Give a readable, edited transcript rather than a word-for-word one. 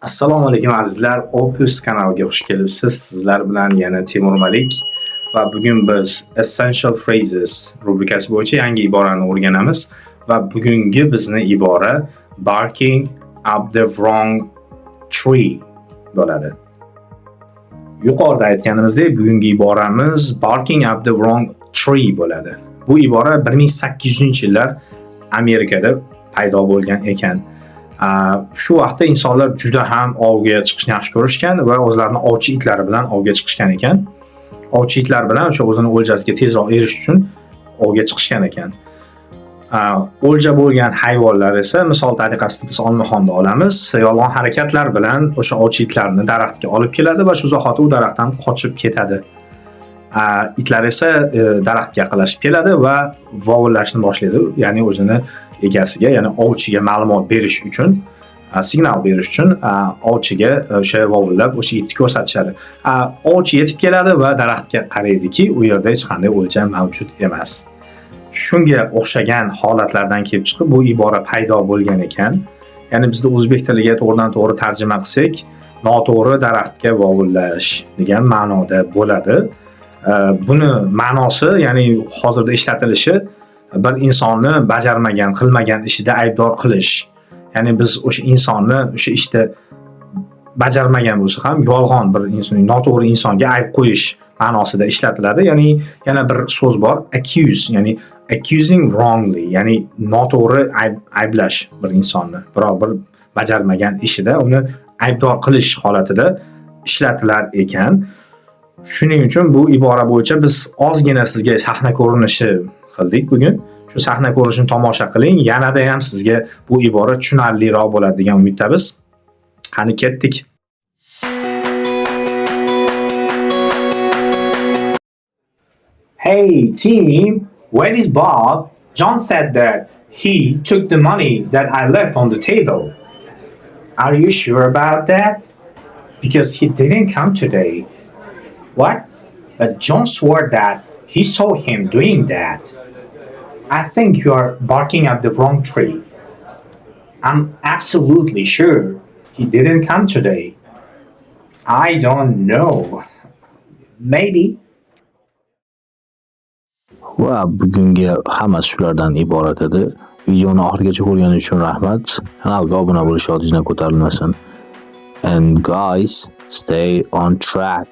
Assalomu alaykum azizlar, Opus kanaliga xush kelibsiz. Sizlar bilan yana Timur Malik va bugun biz Essential Phrases rubrikasi bo'yicha yangi iborani o'rganamiz va bugungi bizni ibora barking up the wrong tree bo'ladi. Yuqorida aytganimizdek, bugungi iboramiz barking up the wrong tree bo'ladi. Bu ibora 1800-yillar Amerikada paydo bo'lgan ekan. Shu vaqtda insonlar juda ham ovga chiqishni yaxshi ko'rishgan va o'zlarining ovchi itlari bilan ovga chiqishgan ekan. Ovchi itlar bilan o'sha o'zini o'ljasiga tezroq erishish uchun ovga chiqishgan ekan. O'lja bo'lgan hayvonlar esa misol tariqasida biz olmaxonni olamiz, yolg'on harakatlar bilan o'sha ovchi itlarni daraxtga olib keladi va shu zahoti u daraxtdan qochib ketadi. Itlar esa daraxtga yaqinlashib keladi va vovullashni boshlaydi, ya'ni o'zini egasiga, ya'ni ovchiga ma'lumot berish uchun, signal berish uchun ovchiga o'sha vovullab o'sha itni ko'rsatishadi. Ovchi yetib keladi va daraxtga qaraydiki, u yerda hech qanday o'lja mavjud emas. Shunga o'xshagan holatlardan kelib chiqib bu ibora paydo bo'lgan ekan. Ya'ni bizda o'zbek tiliga to'g'ridan-to'g'ri tarjima qilsak, noto'g'ri daraxtga vovullash degan ma'noda bo'ladi. Buni ma'nosi, ya'ni hozirda ishlatilishi bir insonni bajarmagan, qilmagan ishida aybdor qilish. Ya'ni biz o'sha insonni o'sha ishda bajarmagan bo'lsa ham yolg'on bir inson, noto'g'ri insonga ayb qo'yish ma'nosida ishlatiladi. Ya'ni yana bir so'z bor, accuse, ya'ni accusing wrongly, ya'ni noto'g'ri ayblash bir insonni, biror bir bajarmagan ishida uni aybdor qilish holatida ishlatilar ekan. Shuning uchun bu ibora bo'yicha biz ozgina sizga sahna ko'rinishi qildik bugun. Shu sahna ko'rinishini tomosha qiling. Yanada ham sizga bu ibora tushunarliroq bo'ladi degan umiddamiz. Qani ketdik. Hey team, where is Bob? John said that he took the money that I left on the table. Are you sure about that? Because he didn't come today. What? But John swore that he saw him doing that. I think you are barking up the wrong tree. I'm absolutely sure he didn't come today. I don't know. Maybe. Va bugungi hammasi shulardan iborat edi. Videoni oxirigacha ko'rganingiz uchun rahmat. Kanalga obuna bo'lish yodingizdan ko'tarilmasin. And guys, stay on track.